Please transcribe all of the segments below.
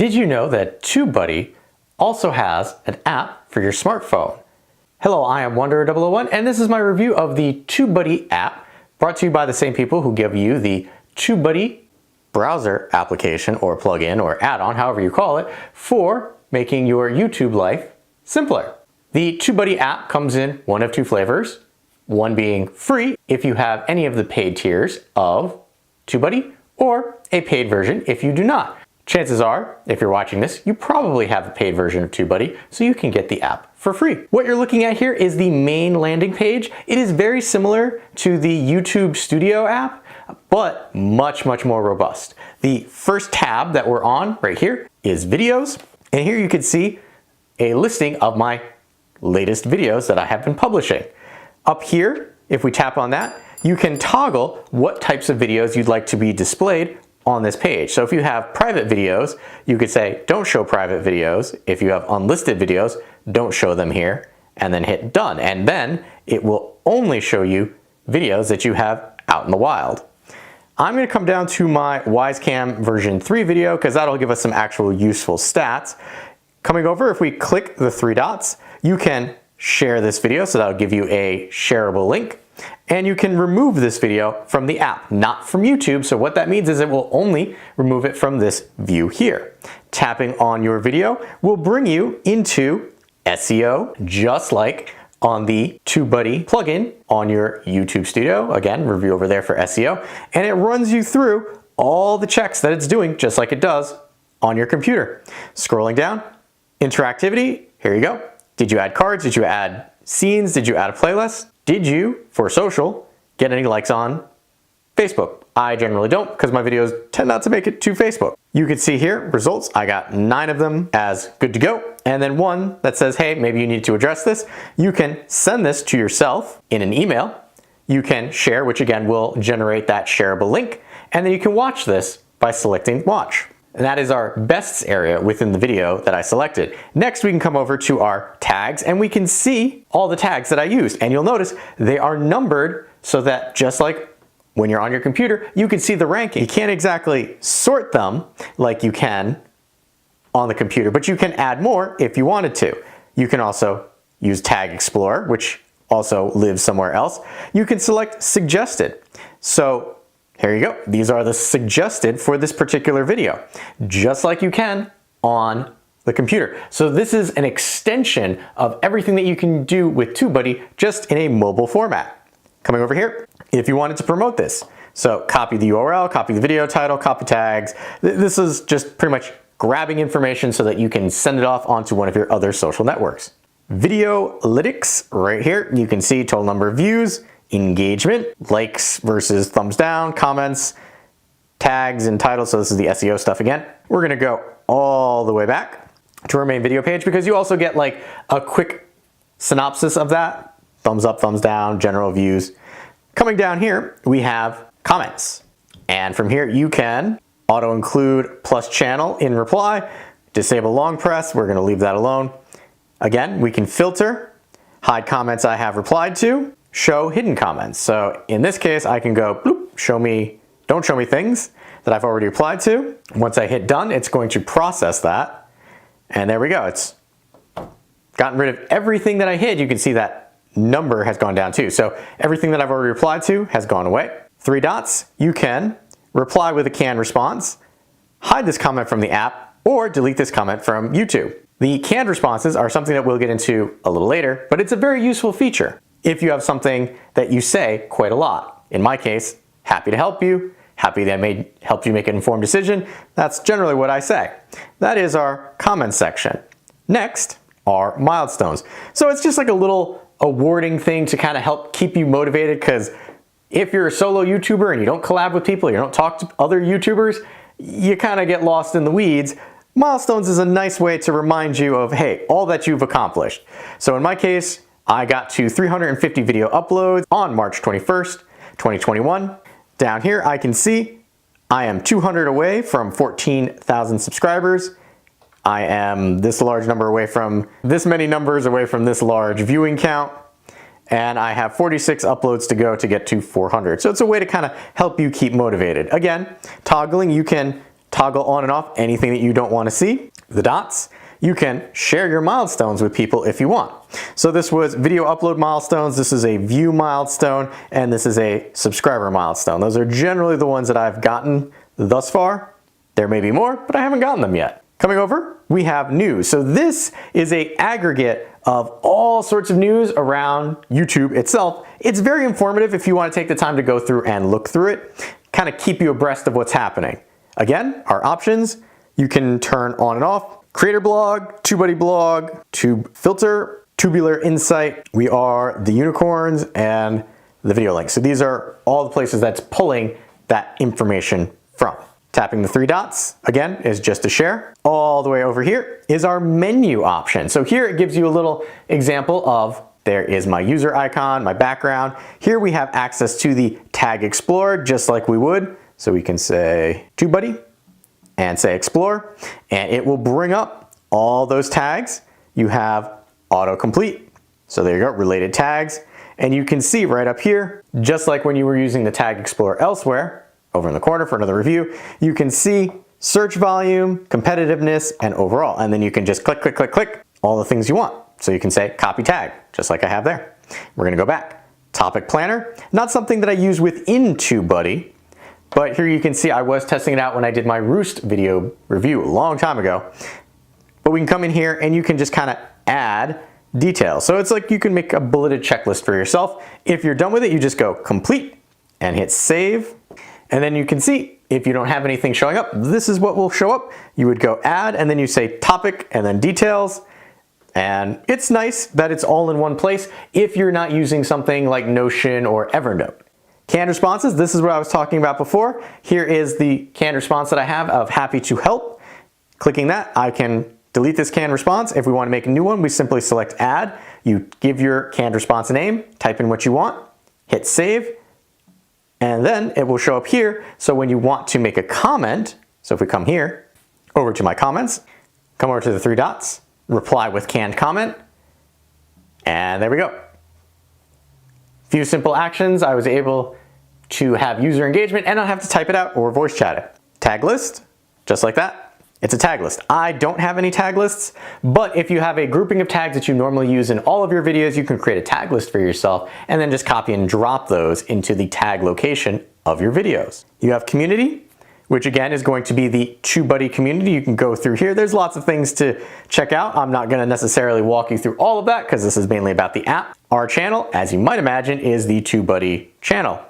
Did you know that TubeBuddy also has an app for your smartphone? Hello, I am Wanderer001 and this is my review of the TubeBuddy app, brought to you by the same people who give you the TubeBuddy browser application or plugin or add-on, however you call it, for making your YouTube life simpler. The TubeBuddy app comes in one of two flavors, one being free if you have any of the paid tiers of TubeBuddy, or a paid version if you do not. Chances are, if you're watching this, you probably have a paid version of TubeBuddy, so you can get the app for free. What you're looking at here is the main landing page. It is very similar to the YouTube Studio app, but much more robust. The first tab that we're on right here is videos, and here you can see a listing of my latest videos that I have been publishing. Up here, if we tap on that, you can toggle what types of videos you'd like to be displayed on this page. So if you have private videos, you could say, don't show private videos. If you have unlisted videos, don't show them here, and then hit done. And then it will only show you videos that you have out in the wild. I'm gonna come down to my Wisecam version 3 video because that'll give us some actual useful stats. Coming over, if we click the three dots, you can share this video, so that'll give you a shareable link. And you can remove this video from the app, not from YouTube. So what that means is it will only remove it from this view here. Tapping on your video will bring you into SEO, just like on the TubeBuddy plugin on your YouTube Studio. Again, review over there for SEO. And it runs you through all the checks that it's doing, just like it does on your computer. Scrolling down, interactivity, here you go. Did you add cards? Did you add scenes? Did you add a playlist? Did you, for social, get any likes on Facebook? I generally don't because my videos tend not to make it to Facebook. You can see here, results, I got 9 of them as good to go. And then one that says, hey, maybe you need to address this. You can send this to yourself in an email. You can share, which again will generate that shareable link. And then you can watch this by selecting watch. And that is our bests area within the video that I selected. Next, we can come over to our tags and we can see all the tags that I used. And you'll notice they are numbered so that just like when you're on your computer, you can see the ranking. You can't exactly sort them like you can on the computer, but you can add more if you wanted to. You can also use Tag Explorer, which also lives somewhere else. You can select suggested. So here you go. These are the suggested for this particular video, just like you can on the computer. So this is an extension of everything that you can do with TubeBuddy, just in a mobile format. Coming over here, if you wanted to promote this. So copy the URL, copy the video title, copy tags. This is just pretty much grabbing information so that you can send it off onto one of your other social networks. Videolytics, right here, you can see total number of views, engagement, likes versus thumbs down, comments, tags, and titles. So this is the SEO stuff again. We're gonna go all the way back to our main video page because you also get like a quick synopsis of that. Thumbs up, thumbs down, general views. Coming down here, we have comments. And from here, you can auto include plus channel in reply, disable long press. We're gonna leave that alone. Again, we can filter, hide comments I have replied to, show hidden comments. So in this case, I can go, bloop, don't show me things that I've already applied to. Once I hit done, it's going to process that. And there we go. It's gotten rid of everything that I hid. You can see that number has gone down too. So everything that I've already replied to has gone away. 3 dots, you can reply with a canned response, hide this comment from the app, or delete this comment from YouTube. The canned responses are something that we'll get into a little later, but it's a very useful feature if you have something that you say quite a lot. In my case, happy to help you, happy that I helped you make an informed decision. That's generally what I say. That is our comments section. Next are milestones. So it's just like a little awarding thing to kind of help keep you motivated, because if you're a solo YouTuber and you don't collab with people, you don't talk to other YouTubers, you kind of get lost in the weeds. Milestones is a nice way to remind you of, hey, all that you've accomplished. So in my case, I got to 350 video uploads on March 21st, 2021. Down here, I can see I am 200 away from 14,000 subscribers. I am this large number away from this many numbers away from this large viewing count. And I have 46 uploads to go to get to 400. So it's a way to kind of help you keep motivated. Again, toggling, you can toggle on and off anything that you don't want to see. The dots, you can share your milestones with people if you want. So this was video upload milestones, this is a view milestone, and this is a subscriber milestone. Those are generally the ones that I've gotten thus far. There may be more, but I haven't gotten them yet. Coming over, we have news. So this is an aggregate of all sorts of news around YouTube itself. It's very informative if you want to take the time to go through and look through it, kind of keep you abreast of what's happening. Again, our options, you can turn on and off. Creator blog, TubeBuddy blog, Tube filter, Tubular Insight, We Are the Unicorns, and the video link. So these are all the places that's pulling that information from. Tapping the three dots, again, is just to share. All the way over here is our menu option. So here it gives you a little example of, there is my user icon, my background. Here we have access to the Tag Explorer, just like we would. So we can say TubeBuddy and say Explore, and it will bring up all those tags. You have autocomplete. So there you go, related tags. And you can see right up here, just like when you were using the Tag Explorer elsewhere, over in the corner for another review, you can see search volume, competitiveness, and overall. And then you can just click, click, click, click, all the things you want. So you can say copy tag, just like I have there. We're gonna go back. Topic planner, not something that I use within TubeBuddy, but here you can see I was testing it out when I did my Roost video review a long time ago. But we can come in here and you can just kind of add details. So it's like you can make a bulleted checklist for yourself. If you're done with it, you just go complete and hit save. And then you can see if you don't have anything showing up, this is what will show up. You would go add and then you say topic and then details. And it's nice that it's all in one place if you're not using something like Notion or Evernote. Canned responses, this is what I was talking about before. Here is the canned response that I have of happy to help. Clicking that, I can delete this canned response. If we want to make a new one, we simply select add. You give your canned response a name, type in what you want, hit save, and then it will show up here. So when you want to make a comment, so if we come here, over to my comments, come over to the three dots, reply with canned comment, and there we go. Few simple actions. I was able to have user engagement and not have to type it out or voice chat it. Tag list, just like that. It's a tag list. I don't have any tag lists, but if you have a grouping of tags that you normally use in all of your videos, you can create a tag list for yourself and then just copy and drop those into the tag location of your videos. You have community, which again is going to be the TubeBuddy community. You can go through here. There's lots of things to check out. I'm not gonna necessarily walk you through all of that because this is mainly about the app. Our channel, as you might imagine, is the TubeBuddy channel.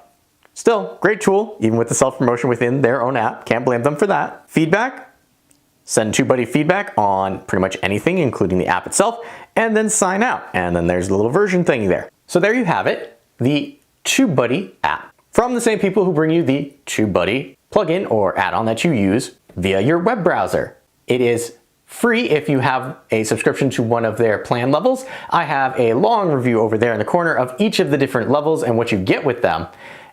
Still, great tool, even with the self-promotion within their own app. Can't blame them for that. Feedback. Send TubeBuddy feedback on pretty much anything, including the app itself, and then sign out. And then there's a little version thingy there. So there you have it, the TubeBuddy app. From the same people who bring you the TubeBuddy plugin or add-on that you use via your web browser. It is free if you have a subscription to one of their plan levels. I have a long review over there in the corner of each of the different levels and what you get with them.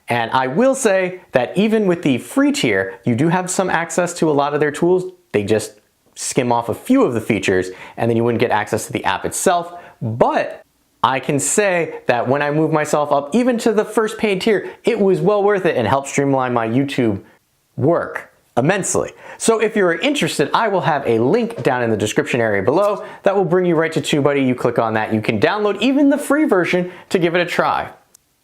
And I will say that even with the free tier, you do have some access to a lot of their tools. They just skim off a few of the features and then you wouldn't get access to the app itself. But I can say that when I moved myself up even to the first paid tier, it was well worth it and helped streamline my YouTube work immensely. So if you're interested, I will have a link down in the description area below that will bring you right to TubeBuddy. You click on that, you can download even the free version to give it a try.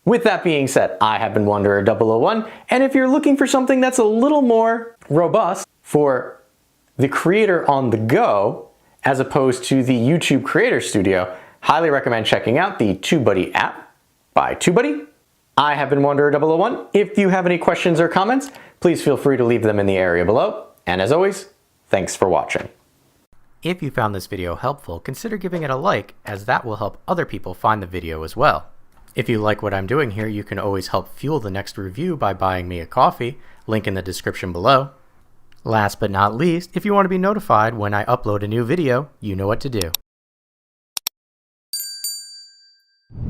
With that being said, I have been Wanderer 001, and if you're looking for something that's a little more robust for the creator on the go, as opposed to the YouTube Creator Studio, highly recommend checking out the TubeBuddy app by TubeBuddy. I have been Wanderer 001. If you have any questions or comments, please feel free to leave them in the area below. And as always, thanks for watching. If you found this video helpful, consider giving it a like, as that will help other people find the video as well. If you like what I'm doing here, you can always help fuel the next review by buying me a coffee, link in the description below. Last but not least, if you want to be notified when I upload a new video, you know what to do.